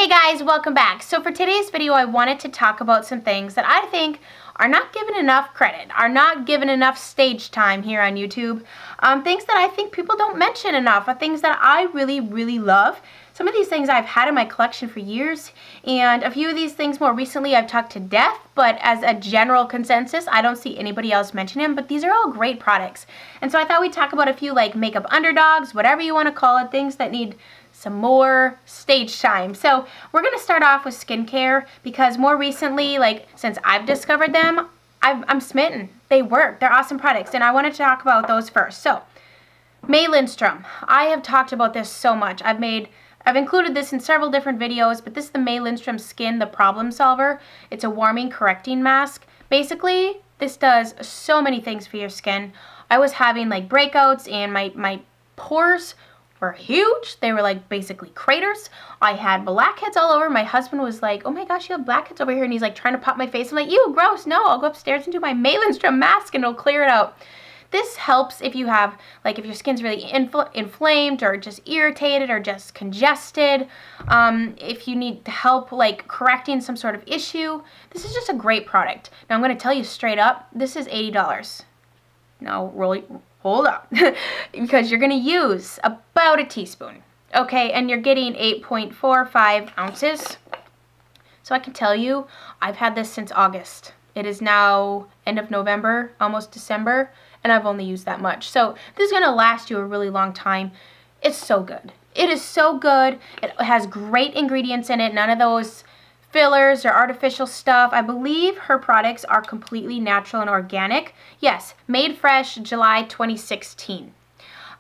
Hey guys, welcome back. So for today's video, I wanted to talk about some things that I think are not given enough credit, are not given enough stage time here on YouTube. Things that I think people don't mention enough, things that I really love. Some of these things I've had in my collection for years, and a few of these things more recently I've talked to death, but as a general consensus, I don't see anybody else mention them, but these are all great products. And so I thought we'd talk about a few like makeup underdogs, whatever you want to call it, things that need some more stage time. So we're going to start off with skincare because more recently, like since I've discovered them, I'm smitten. They work. They're awesome products, and I wanted to talk about those first. So May Lindstrom. I have talked about this so much. I've included this in several different videos, but this is the May Lindstrom Skin, the Problem Solver. It's a warming correcting mask. Basically, this does so many things for your skin. I was having like breakouts and my pores were huge. They were like basically craters. I had blackheads all over. My husband was like, oh my gosh, you have blackheads over here. And he's like trying to pop my face. I'm like, ew, gross. No, I'll go upstairs and do my May Lindstrom mask and it'll clear it out. This helps if you have, like if your skin's really inflamed or just irritated or just congested. If you need help like correcting some sort of issue, this is just a great product. Now I'm going to tell you straight up, this is $80. Now hold up, because you're going to use about a teaspoon, okay? And you're getting 8.45 ounces. So I can tell you, I've had this since August. It is now end of November, almost December, and I've only used that much. So this is going to last you a really long time. It's so good. It is so good. It has great ingredients in it, none of those fillers or artificial stuff. I believe her products are completely natural and organic. Yes, made fresh July 2016.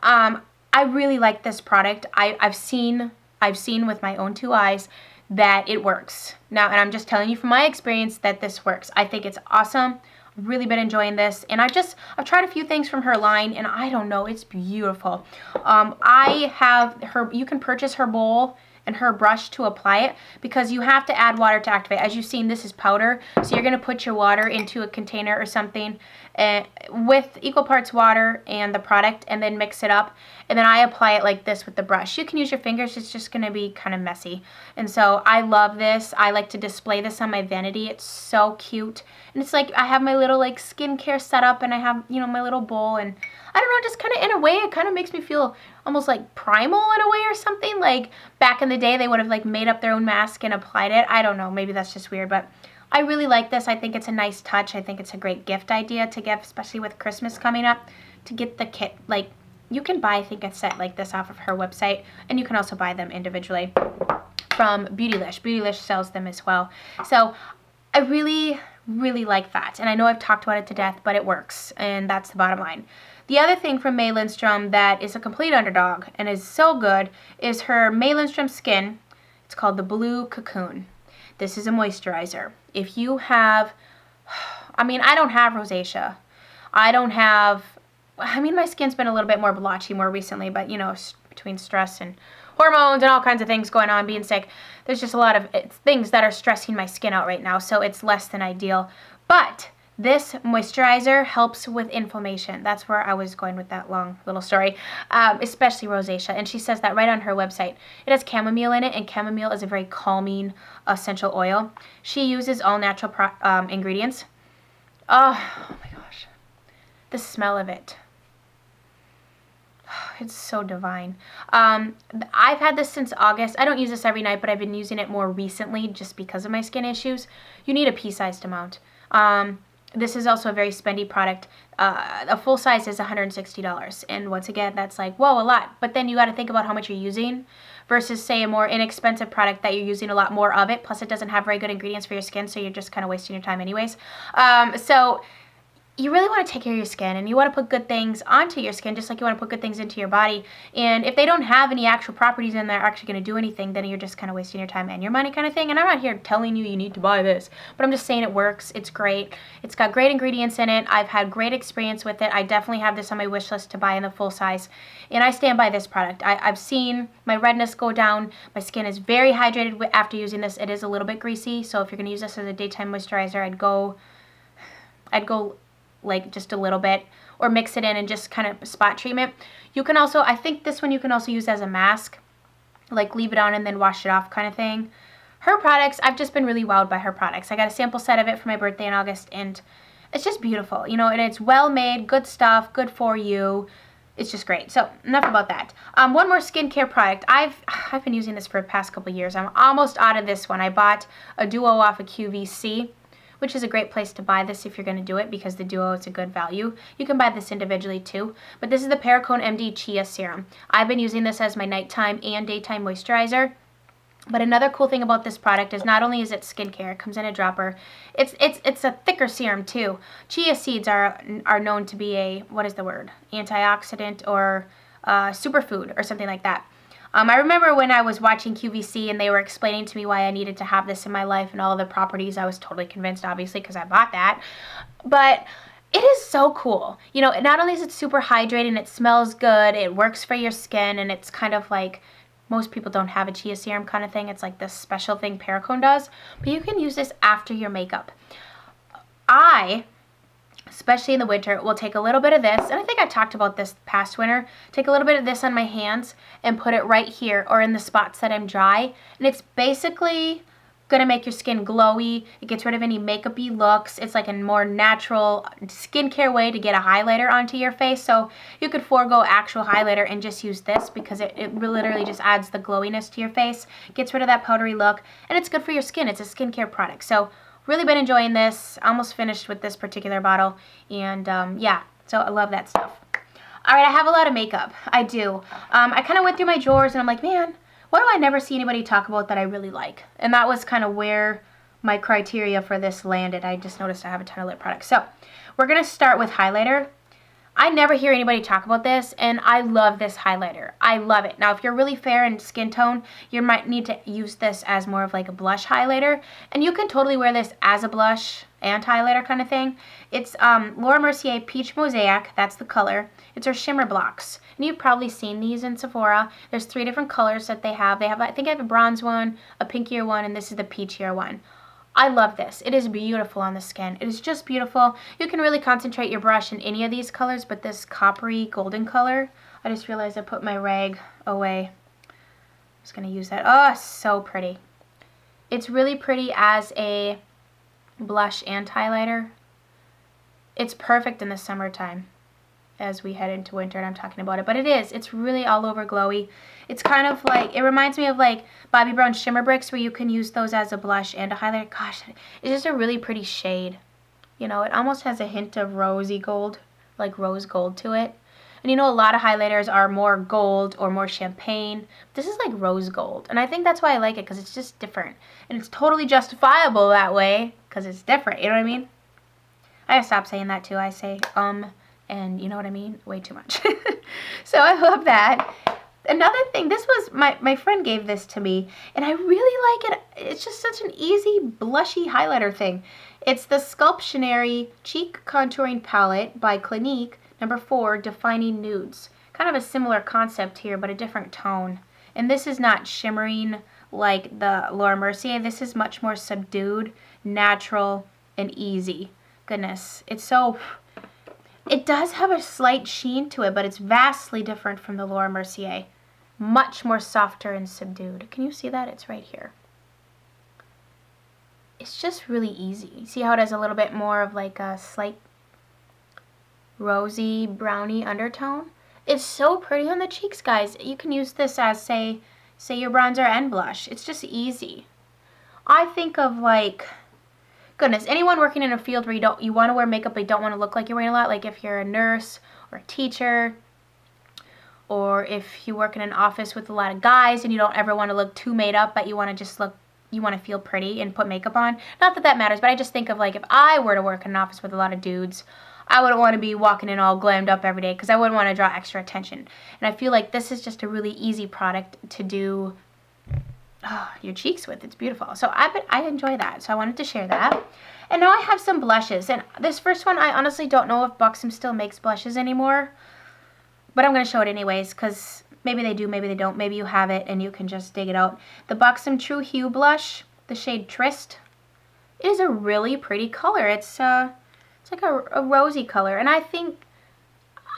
I really like this product. I've seen with my own two eyes that it works. Now, and I'm just telling you from my experience that this works. I think it's awesome. I've really been enjoying this, and I've tried a few things from her line, and I don't know, it's beautiful. I have her, you can purchase her bowl and her brush to apply it because you have to add water to activate. As you've seen, this is powder, so you're going to put your water into a container or something with equal parts water and the product, and then mix it up, and then I apply it like this with the brush. You can use your fingers, it's just going to be kind of messy. And so I love this. I like to display this on my vanity. It's so cute, and it's like I have my little like skincare setup, and I have, you know, my little bowl, and I don't know, just kind of in a way it kind of makes me feel almost like primal in a way or something. Like back in the day they would have like made up their own mask and applied it. I don't know, maybe that's just weird, but I really like this. I think it's a nice touch. I think it's a great gift idea to give, especially with Christmas coming up, to get the kit. Like you can buy, I think, a set like this off of her website, and you can also buy them individually from Beautylish. Beautylish sells them as well. So I really like that, and I know I've talked about it to death, but it works, and that's the bottom line. The other thing from May Lindstrom that is a complete underdog and is so good is her May Lindstrom Skin. It's called the Blue Cocoon. This is a moisturizer. If you have, I mean, I don't have rosacea. My skin's been a little bit more blotchy more recently, but you know, between stress and hormones and all kinds of things going on, being sick, there's just a lot of things that are stressing my skin out right now, so it's less than ideal. But this moisturizer helps with inflammation. That's where I was going with that long little story, especially rosacea. And she says that right on her website. It has chamomile in it, and chamomile is a very calming essential oil. She uses all natural ingredients. Oh my gosh. The smell of it. It's so divine. I've had this since August. I don't use this every night, but I've been using it more recently just because of my skin issues. You need a pea-sized amount. This is also a very spendy product. A full size is $160. And once again, that's like, whoa, a lot. But then you got to think about how much you're using versus, say, a more inexpensive product that you're using a lot more of it. Plus, it doesn't have very good ingredients for your skin, so you're just kind of wasting your time anyways. So you really want to take care of your skin, and you want to put good things onto your skin just like you want to put good things into your body. And if they don't have any actual properties in there actually going to do anything, then you're just kind of wasting your time and your money kind of thing. And I'm not here telling you need to buy this, but I'm just saying it works. It's great. It's got great ingredients in it. I've had great experience with it. I definitely have this on my wish list to buy in the full size, and I stand by this product. I've seen my redness go down. My skin is very hydrated after using this. It is a little bit greasy, so if you're going to use this as a daytime moisturizer, I'd go like just a little bit, or mix it in and just kind of spot treatment. You can also, I think this one you can also use as a mask, like leave it on and then wash it off kind of thing. her products, I've just been really wowed by her products. I got a sample set of it for my birthday in August, and it's just beautiful, you know, and it's well made, good stuff, good for you. It's just great. So enough about that. One more skincare product. I've been using this for the past couple years. I'm almost out of this one. I bought a duo off of QVC, which is a great place to buy this if you're going to do it because the duo is a good value. You can buy this individually too. But this is the Perricone MD Chia Serum. I've been using this as my nighttime and daytime moisturizer. But another cool thing about this product is not only is it skincare, it comes in a dropper, it's a thicker serum too. Chia seeds are known to be a, what is the word, antioxidant or superfood or something like that. I remember when I was watching QVC and they were explaining to me why I needed to have this in my life and all of the properties. I was totally convinced, obviously, because I bought that. But it is so cool. You know, not only is it super hydrating, it smells good, it works for your skin, and it's kind of like, most people don't have a chia serum kind of thing. It's like this special thing Perricone does. But you can use this after your makeup. I, especially in the winter, will take a little bit of this, and I think I talked about this past winter, take a little bit of this on my hands and put it right here or in the spots that I'm dry. And it's basically going to make your skin glowy. It gets rid of any makeup-y looks. It's like a more natural skincare way to get a highlighter onto your face. So you could forego actual highlighter and just use this because it literally just adds the glowiness to your face, gets rid of that powdery look, and it's good for your skin. It's a skincare product. So really been enjoying this. Almost finished with this particular bottle. And yeah, so I love that stuff. All right, I have a lot of makeup. I do. I kind of went through my drawers and I'm like, man, what do I never see anybody talk about that I really like? And that was kind of where my criteria for this landed. I just noticed I have a ton of lip products. So we're going to start with highlighter. I never hear anybody talk about this, and I love this highlighter. I love it. Now, if you're really fair in skin tone, you might need to use this as more of like a blush highlighter, and you can totally wear this as a blush and highlighter kind of thing. It's Laura Mercier Peach Mosaic. That's the color. It's her shimmer blocks, and you've probably seen these in Sephora. There's 3 different colors that they have. I think I have a bronze one, a pinkier one, and this is the peachier one. I love this. It is beautiful on the skin. It is just beautiful. You can really concentrate your brush in any of these colors, but this coppery golden color, I just realized I put my rag away. I'm just going to use that. Oh, so pretty. It's really pretty as a blush and highlighter. It's perfect in the summertime as we head into winter, and I'm talking about it, but it is. It's really all over glowy. It's kind of like, it reminds me of like Bobbi Brown Shimmer Bricks where you can use those as a blush and a highlighter. Gosh, it's just a really pretty shade. You know, it almost has a hint of rosy gold, like rose gold to it. And you know, a lot of highlighters are more gold or more champagne. This is like rose gold, and I think that's why I like it, because it's just different. And it's totally justifiable that way, because it's different, you know what I mean? I gotta stop saying that too. I say, and you know what I mean? Way too much. So I love that. Another thing, this was, my friend gave this to me, and I really like it. It's just such an easy, blushy highlighter thing. It's the Sculptionary Cheek Contouring Palette by Clinique, number 4, Defining Nudes. Kind of a similar concept here, but a different tone. And this is not shimmering like the Laura Mercier. This is much more subdued, natural, and easy. Goodness, it's so... It does have a slight sheen to it, but it's vastly different from the Laura Mercier. Much more softer and subdued. Can you see that? It's right here. It's just really easy. See how it has a little bit more of like a slight rosy, browny undertone? It's so pretty on the cheeks, guys. You can use this as, say your bronzer and blush. It's just easy. I think of like... Goodness, anyone working in a field where you want to wear makeup but you don't want to look like you're wearing a lot, like if you're a nurse or a teacher, or if you work in an office with a lot of guys and you don't ever want to look too made up, but you want to just look, you want to feel pretty and put makeup on. Not that that matters, but I just think of like if I were to work in an office with a lot of dudes, I wouldn't want to be walking in all glammed up every day because I wouldn't want to draw extra attention. And I feel like this is just a really easy product to do your cheeks with. It's beautiful. So I enjoy that. So I wanted to share that. And now I have some blushes. And this first one, I honestly don't know if Buxom still makes blushes anymore. But I'm going to show it anyways because maybe they do, maybe they don't. Maybe you have it and you can just dig it out. The Buxom True Hue Blush, the shade Tryst, is a really pretty color. It's like a rosy color. And I think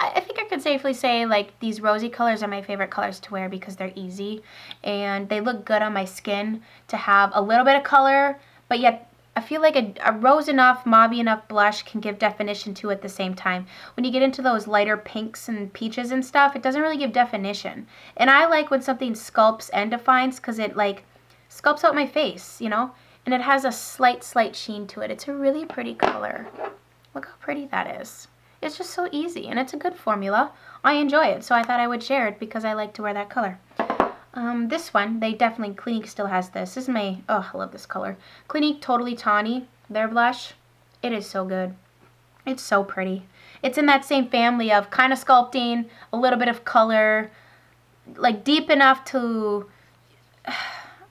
I can safely say like these rosy colors are my favorite colors to wear because they're easy and they look good on my skin to have a little bit of color, but yet I feel like a rose enough, mauvey enough blush can give definition to it at the same time. When you get into those lighter pinks and peaches and stuff, it doesn't really give definition. And I like when something sculpts and defines because it like sculpts out my face, you know? And it has a slight sheen to it. It's a really pretty color. Look how pretty that is. It's just so easy and it's a good formula. I enjoy it, so I thought I would share it because I like to wear that color. This one, they definitely, Clinique still has this. This is my, oh, I love this color. Clinique Totally Tawny, their blush. It is so good. It's so pretty. It's in that same family of kind of sculpting, a little bit of color, like deep enough to,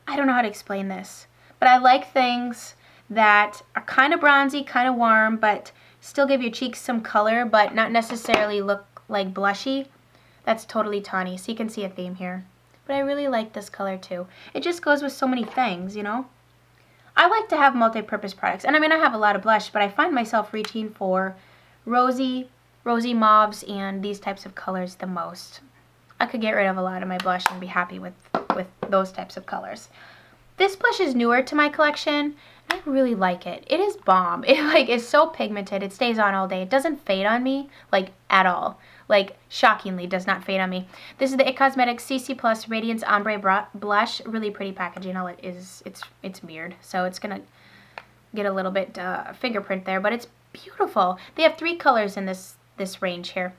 I don't know how to explain this, but I like things that are kind of bronzy, kind of warm, but still give your cheeks some color, but not necessarily look like blushy. That's Totally Tawny, so you can see a theme here. But I really like this color too. It just goes with so many things, you know? I like to have multi-purpose products. And I mean, I have a lot of blush, but I find myself reaching for rosy mauves and these types of colors the most. I could get rid of a lot of my blush and be happy with those types of colors. This blush is newer to my collection. I really like it. It is bomb. It like is so pigmented. It stays on all day. It doesn't fade on me like at all. Like shockingly does not fade on me. This is the IT Cosmetics CC Plus Radiance Ombre Blush. Really pretty packaging. All it is, it's mirrored, so it's gonna get a little bit fingerprint there, but it's beautiful. They have 3 colors in this range here.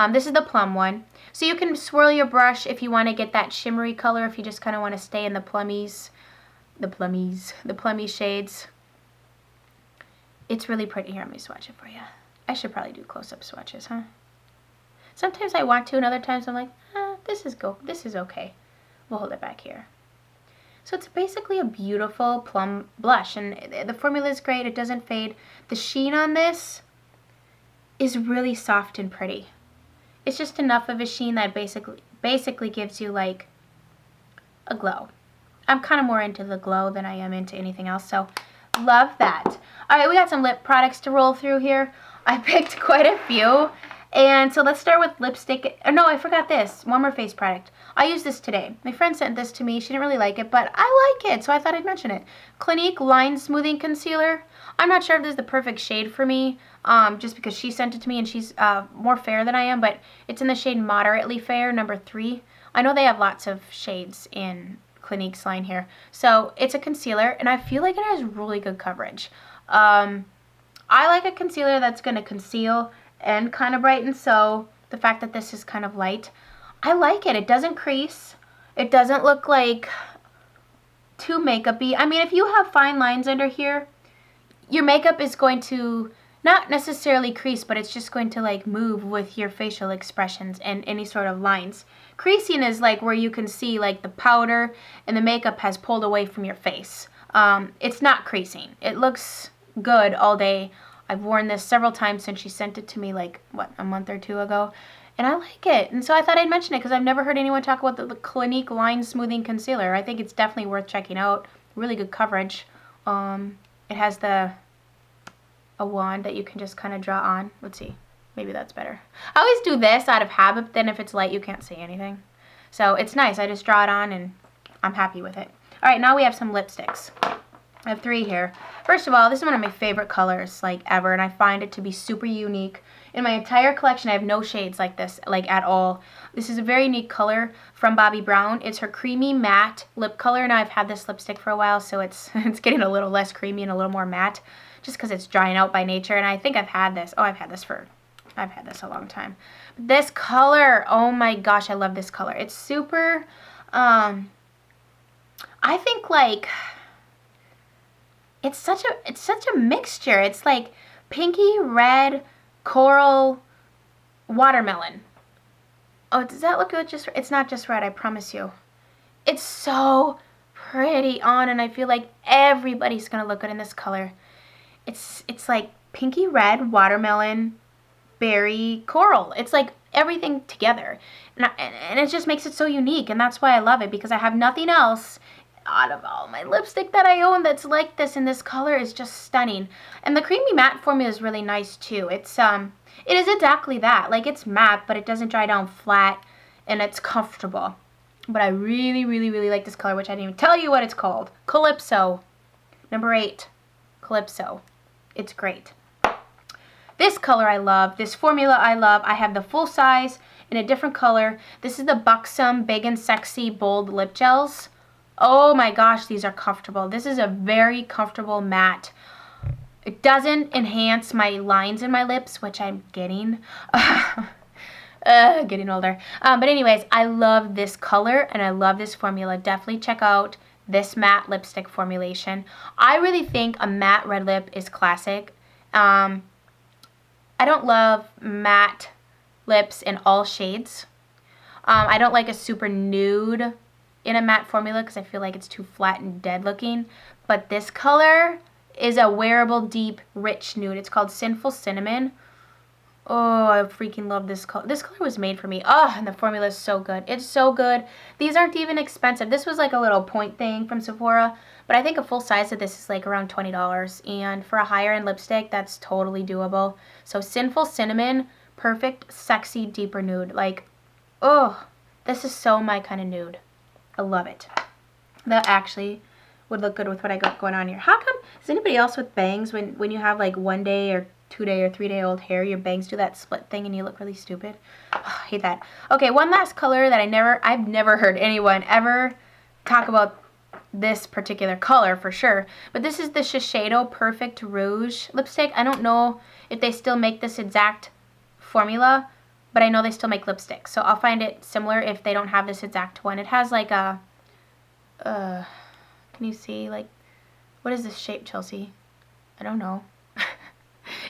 This is the plum one, so you can swirl your brush if you want to get that shimmery color. If you just kind of want to stay in the plummy shades. It's really pretty. Here, let me swatch it for you. I should probably do close-up swatches, huh? Sometimes I want to, and other times I'm like, this is okay. We'll hold it back here. So it's basically a beautiful plum blush, and the formula is great. It doesn't fade. The sheen on this is really soft and pretty. It's just enough of a sheen that basically gives you like a glow. I'm kind of more into the glow than I am into anything else, so love that. All right, we got some lip products to roll through here. I picked quite a few. And so let's start with lipstick. Oh, no, I forgot this. One more face product. I used this today. My friend sent this to me. She didn't really like it, but I like it, so I thought I'd mention it. Clinique Line Smoothing Concealer. I'm not sure if this is the perfect shade for me, just because she sent it to me and she's more fair than I am, but it's in the shade Moderately Fair, number 3. I know they have lots of shades in Clinique's line here. So it's a concealer, and I feel like it has really good coverage. I like a concealer that's going to conceal and kind of brighten, so the fact that this is kind of light, I like it. It doesn't crease. It doesn't look like too makeup-y. I mean, if you have fine lines under here, your makeup is going to not necessarily crease, but it's just going to like move with your facial expressions and any sort of lines. Creasing is like where you can see like the powder and the makeup has pulled away from your face. It's not creasing. It looks good all day. I've worn this several times since she sent it to me like, what, a month or 2 ago. And I like it. And so I thought I'd mention it because I've never heard anyone talk about the Clinique Line Smoothing Concealer. I think it's definitely worth checking out. Really good coverage. It has a wand that you can just kind of draw on. Let's see. Maybe that's better. I always do this out of habit, but then if it's light, you can't see anything. So it's nice. I just draw it on and I'm happy with it. All right, now we have some lipsticks. I have 3 here. First of all, this is one of my favorite colors, like, ever, and I find it to be super unique. In my entire collection, I have no shades like this, like, at all. This is a very unique color from Bobbi Brown. It's her creamy matte lip color. Now, I've had this lipstick for a while, so it's getting a little less creamy and a little more matte, just because it's drying out by nature, and I think I've had this. Oh, I've had this a long time. But this color, oh my gosh, I love this color. It's super, I think, like, it's such a mixture. It's like pinky, red, coral, watermelon. Oh, does that look good? It's not just red, I promise you. It's so pretty on, and I feel like everybody's gonna look good in this color. It's like pinky red, watermelon, berry, coral. It's like everything together, and it just makes it so unique, and that's why I love it, because I have nothing else out of all my lipstick that I own that's like this, and this color is just stunning. And the creamy matte formula is really nice too. It is exactly that. Like, it's matte, but it doesn't dry down flat, and it's comfortable. But I really, really, really like this color, which I didn't even tell you what it's called. Calypso. Number 8. Calypso. It's great. This color I love. This formula I love. I have the full size in a different color. This is the Buxom Big and Sexy Bold Lip Gels. Oh my gosh, these are comfortable. This is a very comfortable matte. It doesn't enhance my lines in my lips, which I'm getting. Getting older. But anyways, I love this color and I love this formula. Definitely check out this matte lipstick formulation. I really think a matte red lip is classic. I don't love matte lips in all shades. I don't like a super nude in a matte formula because I feel like it's too flat and dead looking. But this color is a wearable, deep, rich nude. It's called Sinful Cinnamon. Oh, I freaking love this color. This color was made for me. Oh, and the formula is so good. It's so good. These aren't even expensive. This was like a little point thing from Sephora, but I think a full size of this is like around $20. And for a higher end lipstick, that's totally doable. So Sinful Cinnamon, perfect, sexy, deeper nude. Like, oh, this is so my kind of nude. I love it. That actually would look good with what I got going on here. How come, is anybody else with bangs when you have like 1 day or 2 day or 3 day old hair, your bangs do that split thing and you look really stupid? Oh, I hate that. Okay, one last color that I've never heard anyone ever talk about this particular color for sure, but this is the Shiseido Perfect Rouge lipstick. I don't know if they still make this exact formula, but I know they still make lipsticks, so I'll find it similar if they don't have this exact one. It has like a, can you see, like, what is this shape, Chelsea? I don't know.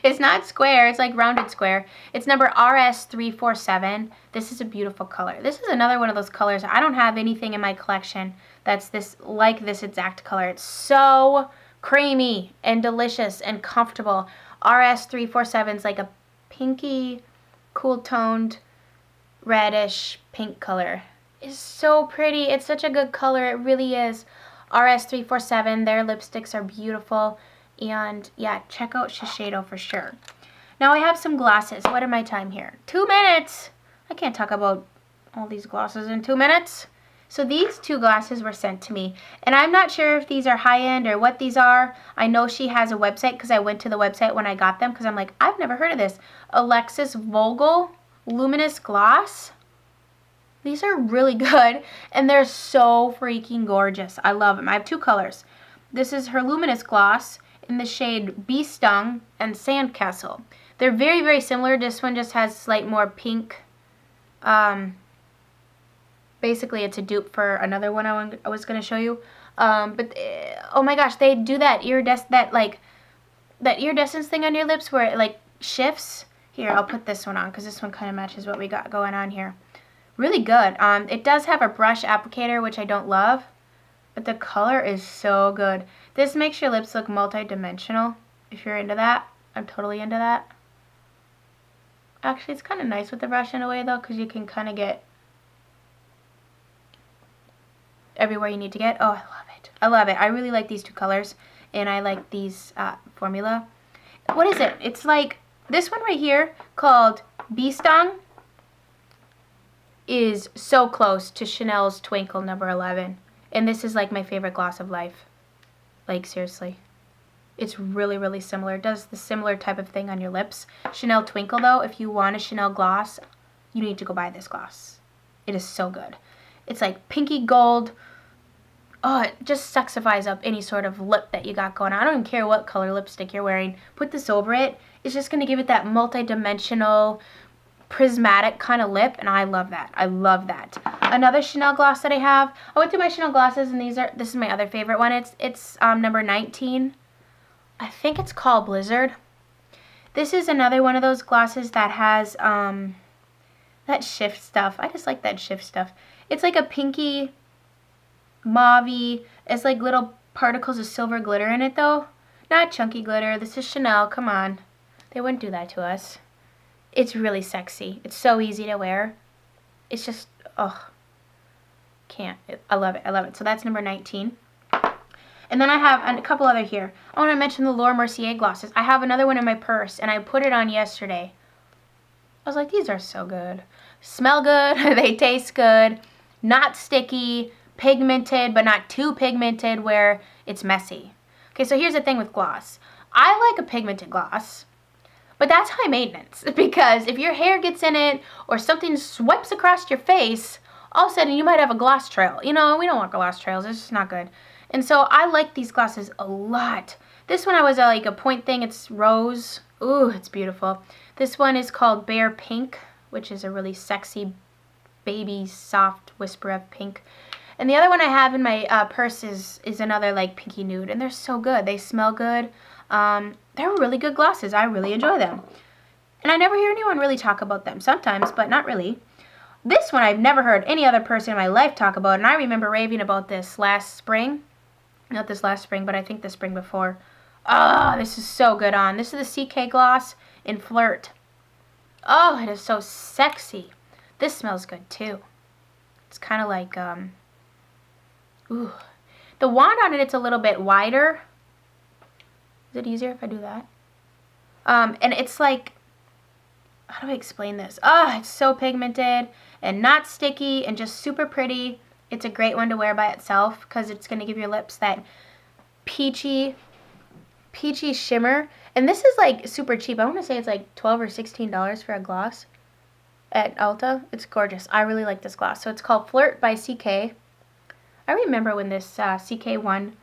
It's not square, it's like rounded square. It's number RS347. This is a beautiful color. This is another one of those colors. I don't have anything in my collection that's like this exact color. It's so creamy and delicious and comfortable. RS347 is like a pinky, cool toned, reddish pink color. It's so pretty. It's such a good color. It really is. RS347, their lipsticks are beautiful. And yeah, check out Shiseido for sure. Now I have some glosses. What am my time here? 2 minutes. I can't talk about all these glosses in 2 minutes. So these 2 glasses were sent to me. And I'm not sure if these are high-end or what these are. I know she has a website because I went to the website when I got them because I'm like, I've never heard of this. Alexis Vogel Luminous Gloss. These are really good. And they're so freaking gorgeous. I love them. I have 2 colors. This is her Luminous Gloss in the shade Bee Stung and Sandcastle. They're very, very similar. This one just has slight more pink. Basically, it's a dupe for another one I was going to show you. But oh my gosh, they do that iridescence thing on your lips where it like shifts. Here, I'll put this one on because this one kind of matches what we got going on here. Really good. It does have a brush applicator, which I don't love, but the color is so good. This makes your lips look multi-dimensional. If you're into that, I'm totally into that. Actually, it's kind of nice with the brush in a way though, because you can kind of get everywhere you need to get. Oh, I love it. I love it. I really like these 2 colors, and I like these formula. What is it? It's like this one right here called Bee Stung is so close to Chanel's Twinkle number 11. And this is like my favorite gloss of life. Like, seriously. It's really, really similar. It does the similar type of thing on your lips. Chanel Twinkle, though, if you want a Chanel gloss, you need to go buy this gloss. It is so good. It's like pinky gold. Oh, it just sexifies up any sort of lip that you got going on. I don't even care what color lipstick you're wearing. Put this over it. It's just going to give it that multi-dimensional, prismatic kind of lip, and I love that. I love that. Another Chanel gloss that I have. I went through my Chanel glosses, and this is my other favorite one. It's number 19. I think it's called Blizzard. This is another one of those glosses that has that shift stuff. I just like that shift stuff. It's like a pinky, mauve-y. It's like little particles of silver glitter in it though. Not chunky glitter. This is Chanel. Come on. They wouldn't do that to us. It's really sexy. It's so easy to wear. It's just, oh, can't. I love it. I love it. So that's number 19. And then I have a couple other here. I want to mention the Laura Mercier glosses. I have another one in my purse, and I put it on yesterday. I was like, these are so good. Smell good, they taste good, not sticky, pigmented, but not too pigmented where it's messy. Okay, so here's the thing with gloss. I like a pigmented gloss, but that's high maintenance because if your hair gets in it or something swipes across your face, all of a sudden you might have a gloss trail. You know, we don't want gloss trails. It's just not good. And so I like these glosses a lot. This one I was like a point thing. It's rose. Ooh, it's beautiful. This one is called Bare Pink, which is a really sexy, baby, soft whisper of pink. And the other one I have in my purse is another like pinky nude, and they're so good. They smell good. They're really good glosses. I really enjoy them. And I never hear anyone really talk about them. Sometimes, but not really. This one I've never heard any other person in my life talk about, and I remember raving about this last spring. Not this last spring, but I think the spring before. Oh, this is so good on. This is the CK gloss in Flirt. Oh, it is so sexy. This smells good too. It's kind of like, ooh. The wand on it, it's a little bit wider. Is it easier if I do that? And it's like, how do I explain this? Oh, it's so pigmented and not sticky and just super pretty. It's a great one to wear by itself because it's going to give your lips that peachy shimmer. And this is like super cheap. I want to say it's like $12 or $16 for a gloss at Ulta. It's gorgeous. I really like this gloss. So it's called Flirt by CK. I remember when this CK one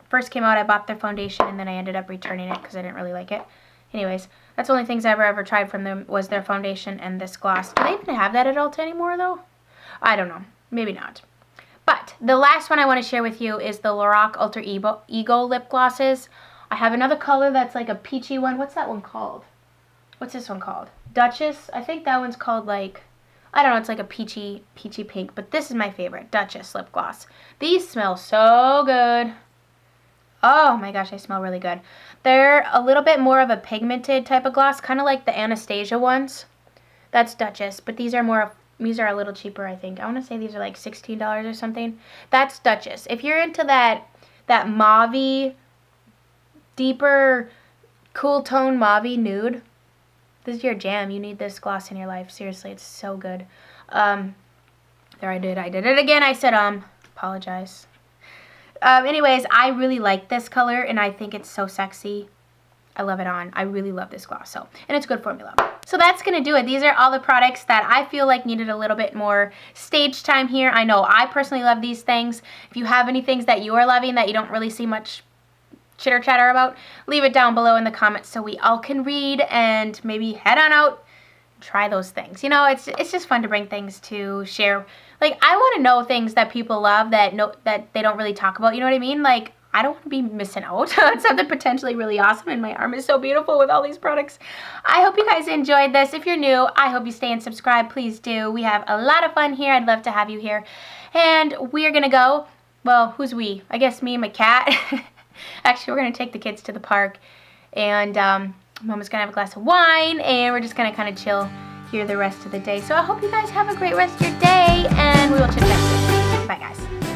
first came out, I bought their foundation and then I ended up returning it because I didn't really like it. Anyways, that's the only things I ever tried from them was their foundation and this gloss. Do they even have that at Ulta anymore though? I don't know. Maybe not. But the last one I want to share with you is the Lorac Ultra Ego lip glosses. I have another color that's like a peachy one. What's that one called? What's this one called? Duchess. I think that one's called like, I don't know, it's like a peachy pink. But this is my favorite, Duchess lip gloss. These smell so good. Oh my gosh, they smell really good. They're a little bit more of a pigmented type of gloss, kind of like the Anastasia ones. That's Duchess, but these are a little cheaper, I think. I want to say these are like $16 or something. That's Duchess. If you're into that mauve-y, deeper, cool tone mauve-y nude, this is your jam. You need this gloss in your life. Seriously, it's so good. There I did it again. I said, apologize. Anyways, I really like this color, and I think it's so sexy. I love it on. I really love this gloss, and it's good formula. So that's going to do it. These are all the products that I feel like needed a little bit more stage time here. I know I personally love these things. If you have any things that you are loving that you don't really see much chitter chatter about, leave it down below in the comments so we all can read and maybe head on out, try those things. You know, it's just fun to bring things to share. Like, I want to know things that people love that they don't really talk about. You know what I mean? Like, I don't want to be missing out on something potentially really awesome, and my arm is so beautiful with all these products. I hope you guys enjoyed this. If you're new, I hope you stay and subscribe. Please do. We have a lot of fun here. I'd love to have you here. And we're going to go, well, who's we? I guess me and my cat. Actually, we're going to take the kids to the park, and Mama's going to have a glass of wine, and we're just going to kind of chill here the rest of the day. So I hope you guys have a great rest of your day, and we will chit chat soon. Bye, guys.